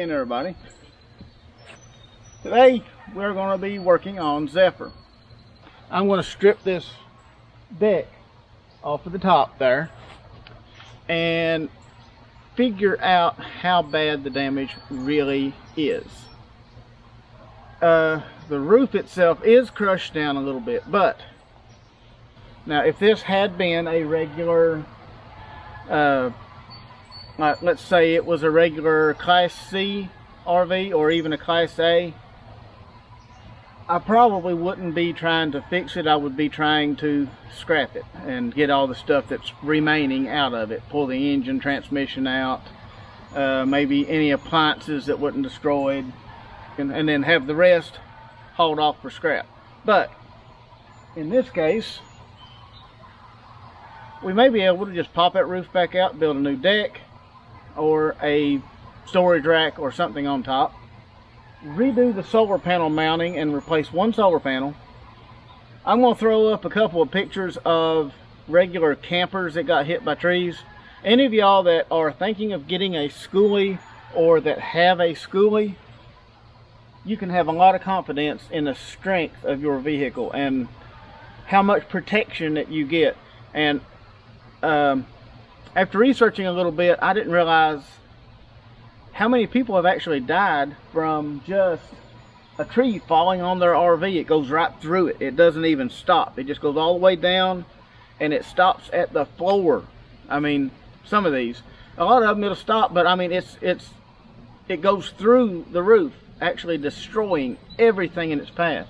again, everybody. Today we're going to be working on Zephyr. I'm going to strip this deck off of the top there and figure out how bad the damage really is. The roof itself is crushed down a little bit, but now if this had been a regular let's say it was a regular Class C RV or even a Class A, I probably wouldn't be trying to fix it. I would be trying to scrap it and get all the stuff that's remaining out of it. Pull the engine, transmission out, maybe any appliances that wasn't destroyed, and then have the rest hauled off for scrap. But in this case, we may be able to just pop that roof back out, build a new deck or a storage rack or something on top, redo the solar panel mounting and replace one solar panel. I'm going to throw up a couple of pictures of regular campers that got hit by trees. Any of y'all that are thinking of getting a schoolie or that have a schoolie, you can have a lot of confidence in the strength of your vehicle and how much protection that you get. And after researching a little bit, I didn't realize how many people have actually died from just a tree falling on their RV. It goes right through it. It doesn't even stop. It just goes all the way down and it stops at the floor. I mean, some of these, a lot of them it'll stop, but I mean it goes through the roof, actually destroying everything in its path.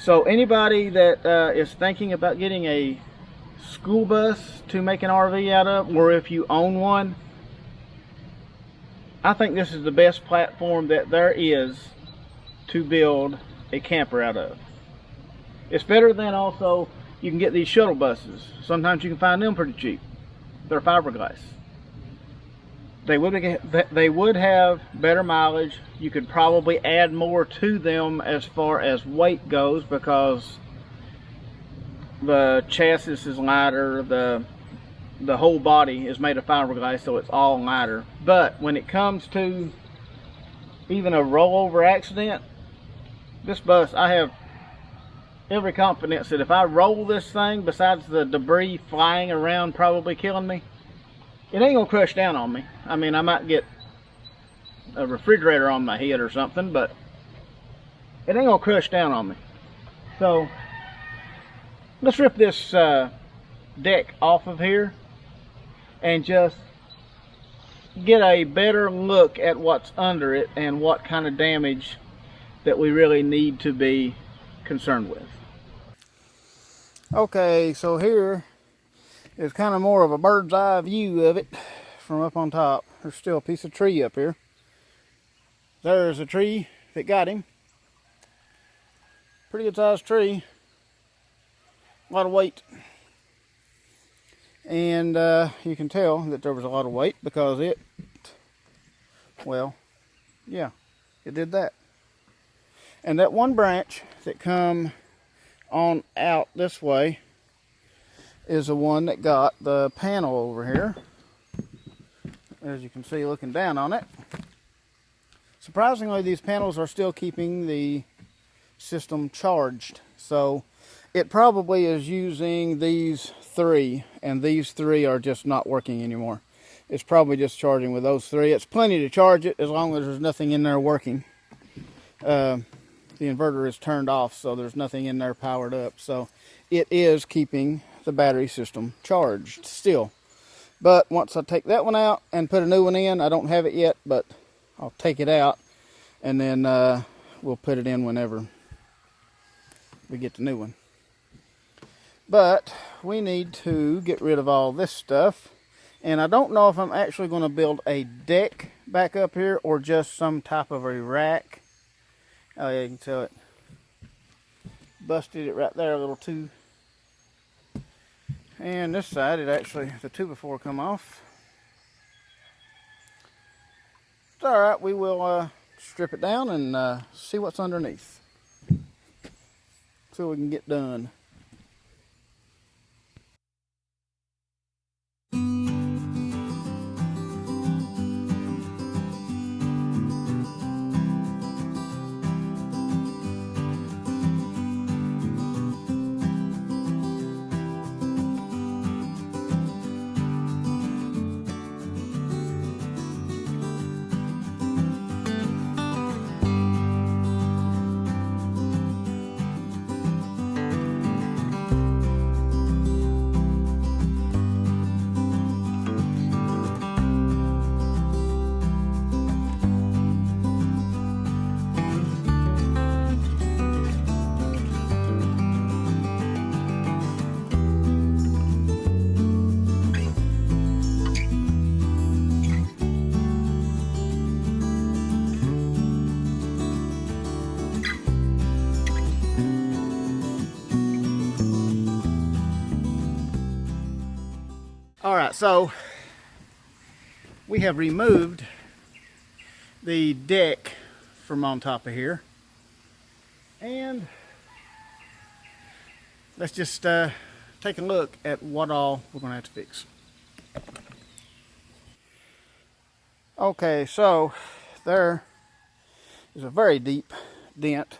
So anybody that is thinking about getting a school bus to make an RV out of, or if you own one, I think this is the best platform that there is to build a camper out of. It's better than also, you can get these shuttle buses. Sometimes you can find them pretty cheap. They're fiberglass. They would have better mileage. You could probably add more to them as far as weight goes, because the chassis is lighter, the whole body is made of fiberglass, so it's all lighter. But when it comes to even a rollover accident, this bus, I have every confidence that if I roll this thing, besides the debris flying around probably killing me, it ain't gonna crush down on me. I mean, I might get a refrigerator on my head or something, but it ain't gonna crush down on me. So let's rip this deck off of here and just get a better look at what's under it and what kind of damage that we really need to be concerned with. Okay, so here is kind of more of a bird's eye view of it from up on top. There's still a piece of tree up here. There's a tree that got him. Pretty good sized tree. A lot of weight. And you can tell that there was a lot of weight because it, well, yeah, it did that. And that one branch that come on out this way is the one that got the panel over here, as you can see looking down on it. Surprisingly, these panels are still keeping the system charged, so it probably is using these three, and these three are just not working anymore. It's probably just charging with those three. It's plenty to charge it as long as there's nothing in there working. The inverter is turned off, so there's nothing in there powered up, so it is keeping the battery system charged still. But once I take that one out and put a new one in, I don't have it yet, but I'll take it out and then we'll put it in whenever we get the new one. But we need to get rid of all this stuff, and I don't know if I'm actually going to build a deck back up here or just some type of a rack. Oh yeah, you can tell it busted it right there a little too. And this side, it actually, the 2x4 come off. It's alright, we will strip it down and see what's underneath. See what we can get done. Alright, so we have removed the deck from on top of here. And let's just take a look at what all we're going to have to fix. Okay, so there is a very deep dent.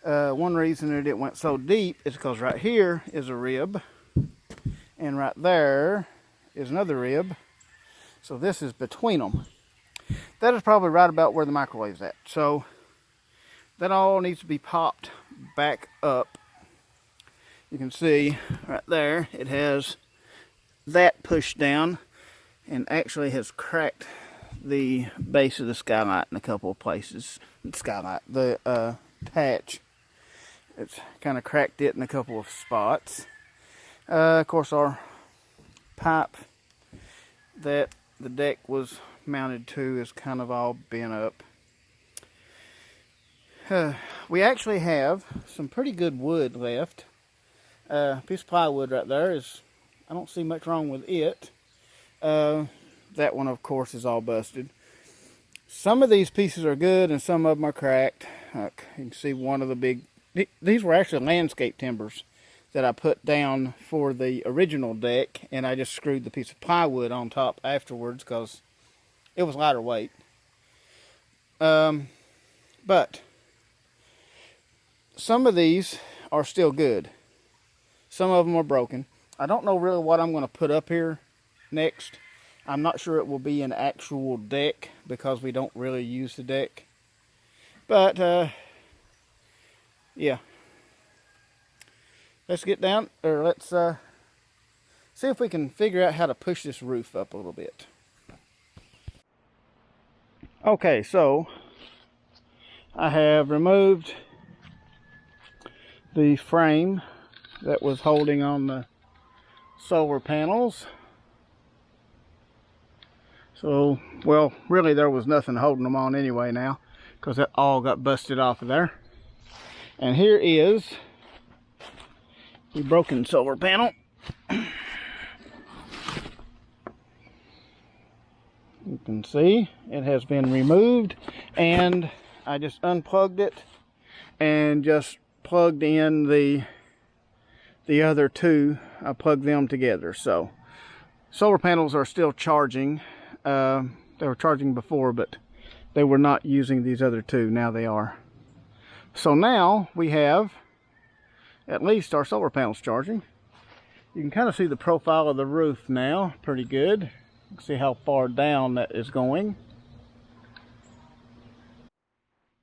One reason that it went so deep is because right here is a rib, and right there is another rib. So this is between them. That is probably right about where the microwave's at. So that all needs to be popped back up. You can see right there it has that pushed down and actually has cracked the base of the skylight in a couple of places. The patch. It's kind of cracked it in a couple of spots. Of course, our pipe that the deck was mounted to is kind of all bent up. We actually have some pretty good wood left. A piece of plywood right there is, I don't see much wrong with it. That one, of course, is all busted. Some of these pieces are good and some of them are cracked. You can see one of the big, these were actually landscape timbers that I put down for the original deck, and I just screwed the piece of plywood on top afterwards because it was lighter weight. But some of these are still good. Some of them are broken. I don't know really what I'm going to put up here next. I'm not sure it will be an actual deck because we don't really use the deck. But, yeah. Let's get down, or let's see if we can figure out how to push this roof up a little bit. Okay, so I have removed the frame that was holding on the solar panels. So, well, really there was nothing holding them on anyway now, because that all got busted off of there. And here is the broken solar panel. You can see it has been removed, and I just unplugged it and just plugged in the other two. I plugged them together. So solar panels are still charging. They were charging before, but they were not using these other two. Now they are. So now we have at least our solar panels charging. You can kind of see the profile of the roof now pretty good. You can see how far down that is going.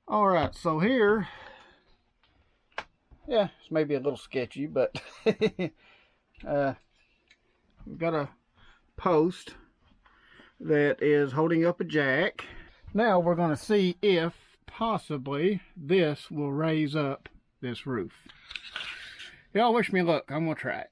Alright, so here, yeah, it's maybe a little sketchy, but we've got a post that is holding up a jack. Now we're going to see if possibly this will raise up this roof. Y'all wish me luck. I'm going to try it.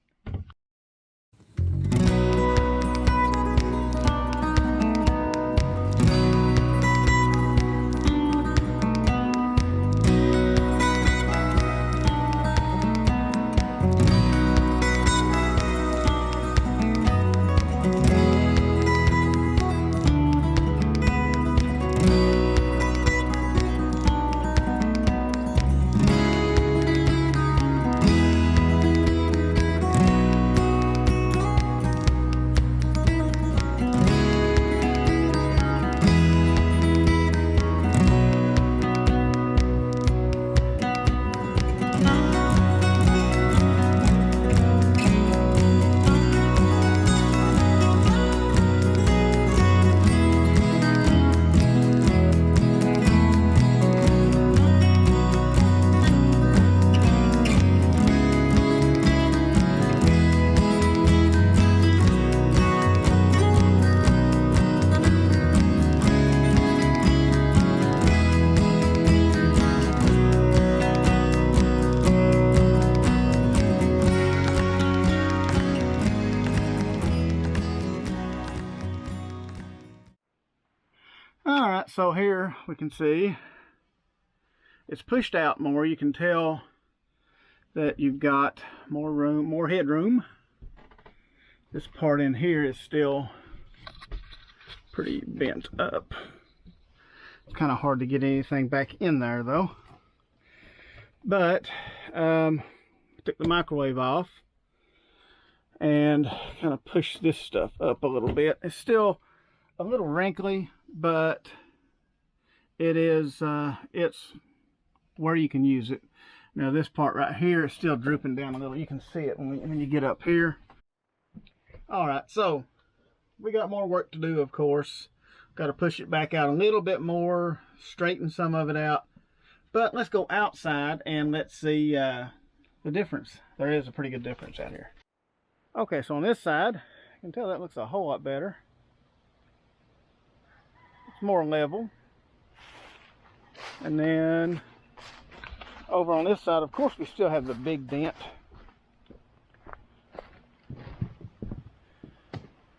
Alright, so here we can see it's pushed out more. You can tell that you've got more room, more headroom. This part in here is still pretty bent up. It's kind of hard to get anything back in there though. But took the microwave off and kind of pushed this stuff up a little bit. It's still a little wrinkly, but it is it's where you can use it. Now this part right here is still drooping down a little. You can see it when you get up here. All right, so we got more work to do, of course. Got to push it back out a little bit more, straighten some of it out. But let's go outside and let's see the difference. There is a pretty good difference out here. Okay, so on this side, you can tell that looks a whole lot better. It's more level. And then over on this side, of course, we still have the big dent.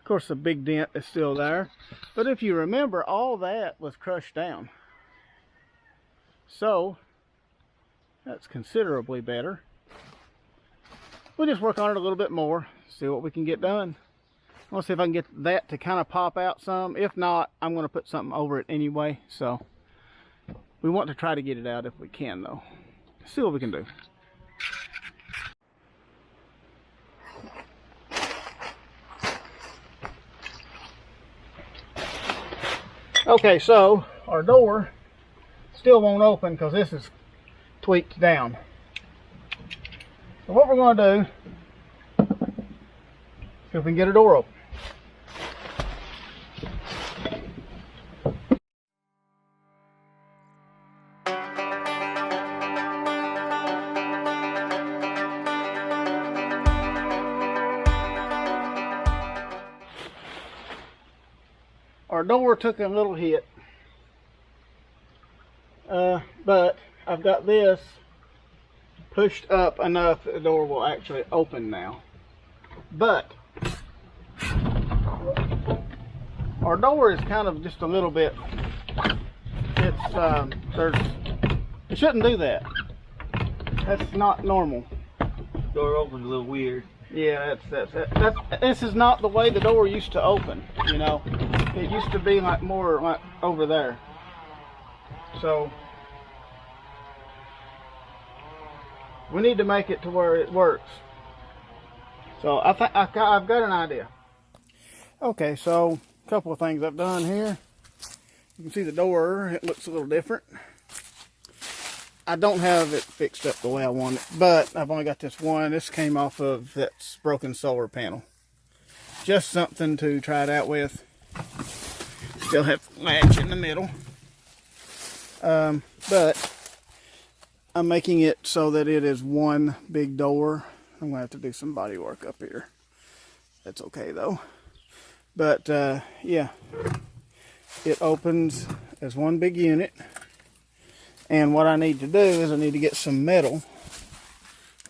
Of course, the big dent is still there. But if you remember, all that was crushed down. So, that's considerably better. We'll just work on it a little bit more, see what we can get done. I'll see if I can get that to kind of pop out some. If not, I'm going to put something over it anyway. So, we want to try to get it out if we can, though. See what we can do. Okay, so our door still won't open because this is tweaked down. So what we're going to do, see if we can get a door open. Our door took a little hit, but I've got this pushed up enough that the door will actually open now. But our door is kind of just a little bit, it shouldn't do that. That's not normal. Door opens a little weird. Yeah, this is not the way the door used to open, you know. It used to be like more like over there. So we need to make it to where it works. So I've got an idea. Okay, so a couple of things I've done here. You can see the door, it looks a little different. I don't have it fixed up the way I want it, but I've only got this one. This came off of that broken solar panel. Just something to try it out with. Still have latch in the middle. But I'm making it so that it is one big door. I'm going to have to do some body work up here. That's okay though. But yeah, it opens as one big unit. And what I need to do is I need to get some metal,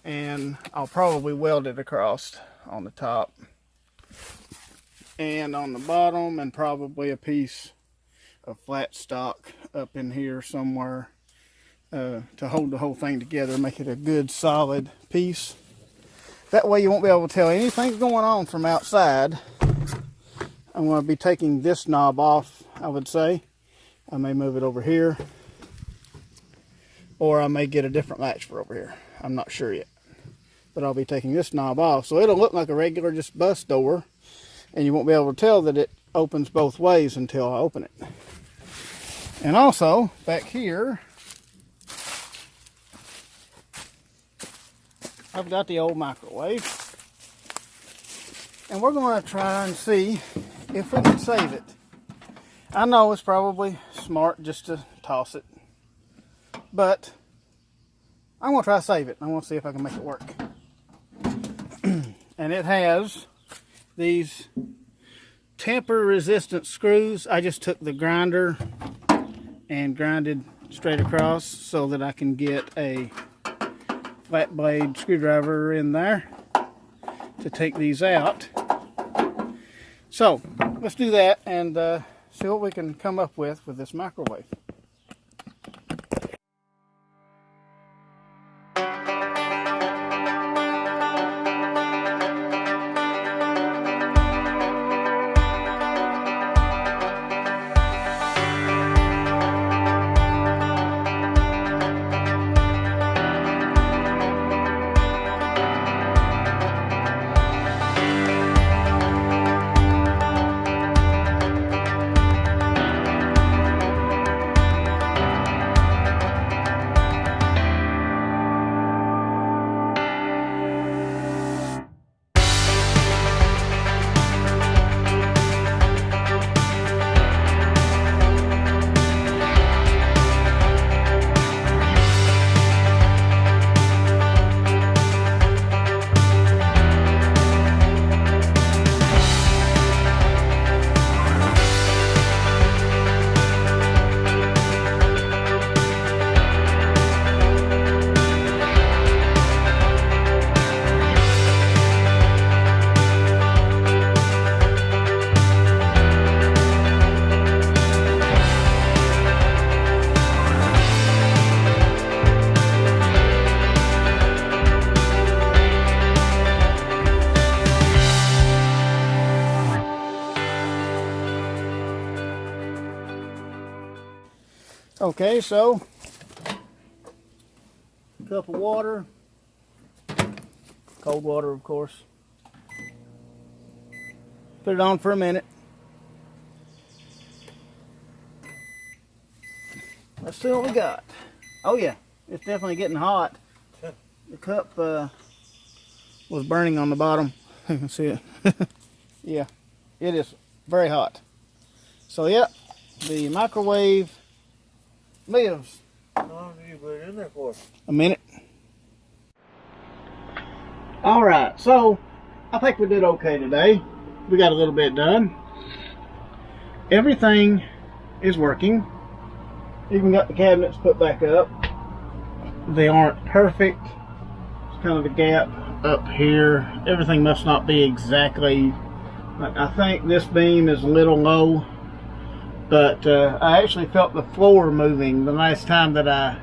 and I'll probably weld it across on the top and on the bottom, and probably a piece of flat stock up in here somewhere to hold the whole thing together, make it a good solid piece. That way you won't be able to tell anything's going on from outside. I'm going to be taking this knob off, I would say. I may move it over here, or I may get a different latch for over here. I'm not sure yet. But I'll be taking this knob off. So it'll look like a regular just bus door. And you won't be able to tell that it opens both ways until I open it. And also, back here, I've got the old microwave. And we're going to try and see if we can save it. I know it's probably smart just to toss it. But I'm going to try to save it. I want to see if I can make it work. And it has these tamper resistant screws. I just took the grinder and grinded straight across so that I can get a flat blade screwdriver in there to take these out. So let's do that and see what we can come up with this microwave. Okay, so cup of water, cold water of course. Put it on for a minute. Let's see what we got. Oh yeah, it's definitely getting hot. The cup was burning on the bottom. You can see it. Yeah, it is very hot. So yeah, the microwave lives. How long did you put it in there for? A minute. All right, so I think we did okay today. We got a little bit done. Everything is working. Even got the cabinets put back up. They aren't perfect. It's kind of a gap up here. Everything must not be exactly, like, I think this beam is a little low, but I actually felt the floor moving the last time that I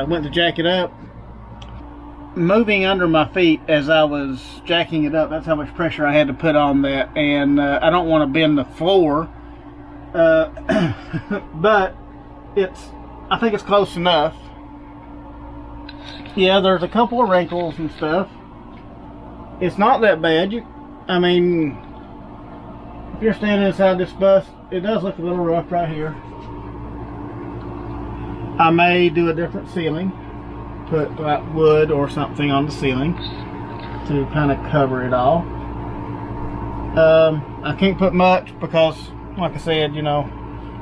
went to jack it up. Moving under my feet as I was jacking it up. That's how much pressure I had to put on that, and I don't want to bend the floor, but I think it's close enough. Yeah, there's a couple of wrinkles and stuff. It's not that bad. I mean, if you're standing inside this bus, it does look a little rough right here. I may do a different ceiling, put like wood or something on the ceiling to kind of cover it all. I can't put much because, like I said, you know,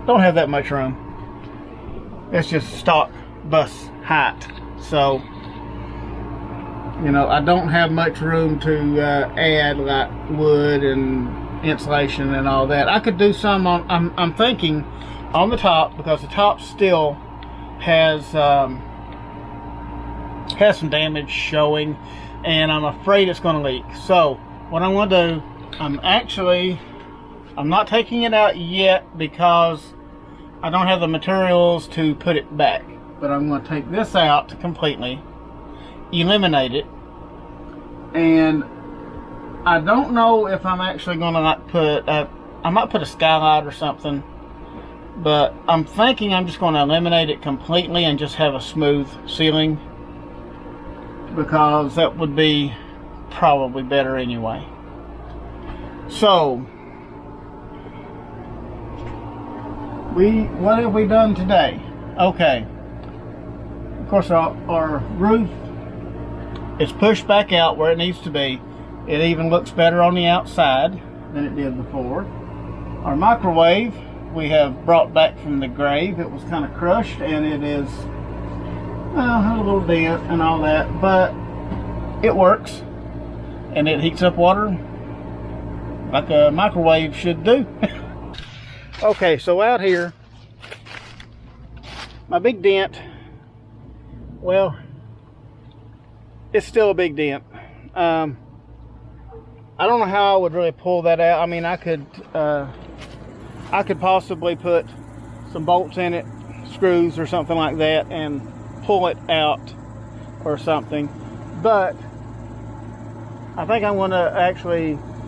don't have that much room. It's just stock bus height, so you know, I don't have much room to add like wood and insulation and all that. I could do some on, I'm thinking on the top, because the top still has some damage showing, and I'm afraid it's going to leak. So what I'm going to do, I'm not taking it out yet because I don't have the materials to put it back, but I'm going to take this out completely, eliminate it, and I don't know if I'm actually going to like put I might put a skylight or something, but I'm thinking I'm just going to eliminate it completely and just have a smooth ceiling, because that would be probably better anyway. So what have we done today? Okay, of course our roof is pushed back out where it needs to be. It even looks better on the outside than it did before. Our microwave we have brought back from the grave. It was kind of crushed, and it is had a little dent and all that, but it works and it heats up water like a microwave should do. Okay, so out here, my big dent, well, it's still a big dent. I don't know how I would really pull that out. I mean, I could possibly put some bolts in it, screws or something like that, and pull it out or something. But I think I'm going to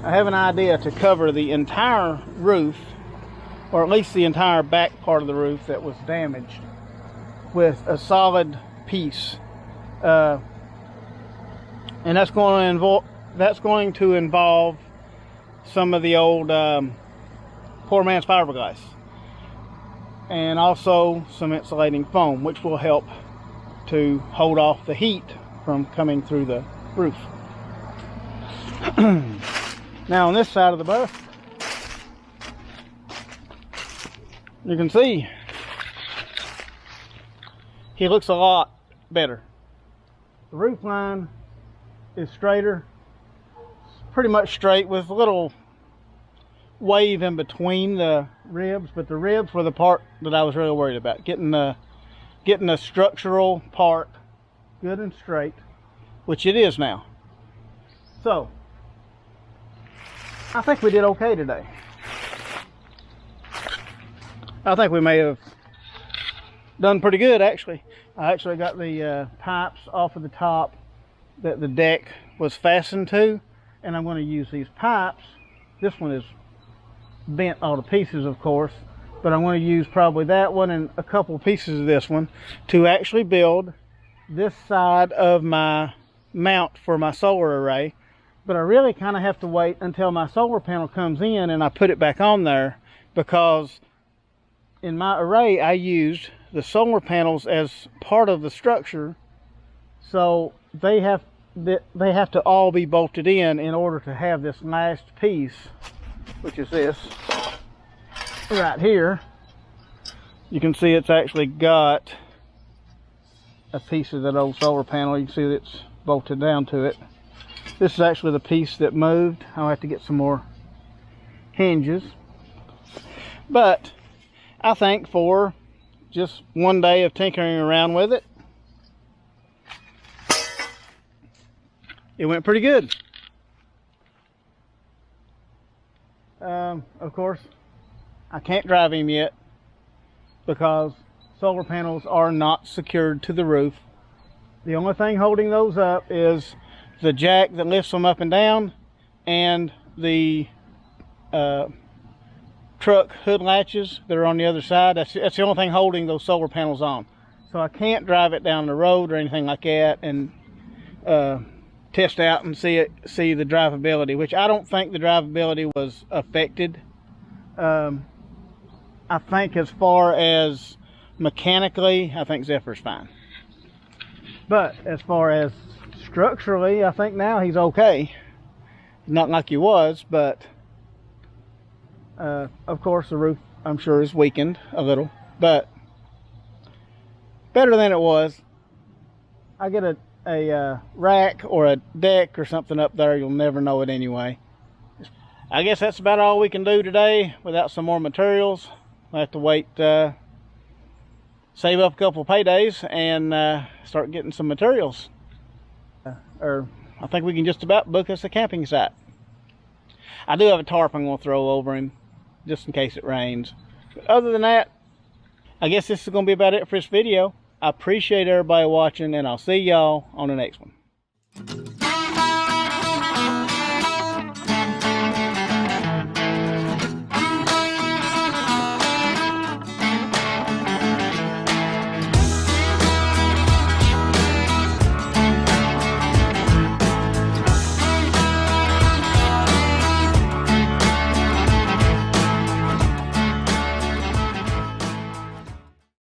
I have an idea to cover the entire roof, or at least the entire back part of the roof that was damaged, with a solid piece, and that's going to involve some of the old poor man's fiberglass, and also some insulating foam, which will help to hold off the heat from coming through the roof. Now on this side of the bus, you can see he looks a lot better. The roof line is straighter. It's pretty much straight with a little wave in between the ribs, but the ribs were the part that I was really worried about, getting the structural part good and straight, which it is now. So I think we did okay today. I think we may have done pretty good, actually. I actually got the pipes off of the top that the deck was fastened to, and I'm going to use these pipes. This one is bent all to pieces, of course, but I'm going to use probably that one and a couple pieces of this one to actually build this side of my mount for my solar array. But I really kind of have to wait until my solar panel comes in and I put it back on there, because in my array I used the solar panels as part of the structure, so they have to all be bolted in order to have this last piece, which is this right here. You can see it's actually got a piece of that old solar panel. You can see that it's bolted down to it. This is actually the piece that moved. I'll have to get some more hinges. But I think for just one day of tinkering around with it, it went pretty good. Of course, I can't drive him yet because solar panels are not secured to the roof. The only thing holding those up is the jack that lifts them up and down, and the truck hood latches that are on the other side. That's the only thing holding those solar panels on. So I can't drive it down the road or anything like that and test out and see the drivability, which I don't think the drivability was affected. I think as far as mechanically, I think Zephyr's fine. But as far as structurally, I think now he's okay. Not like he was, but of course the roof, I'm sure, is weakened a little, but better than it was. I get a rack or a deck or something up there, you'll never know it anyway. I guess that's about all we can do today without some more materials. We'll have to wait, save up a couple of paydays and start getting some materials. Or I think we can just about book us a camping site. I do have a tarp I'm going to throw over him just in case it rains. But other than that, I guess this is going to be about it for this video. I appreciate everybody watching, and I'll see y'all on the next one.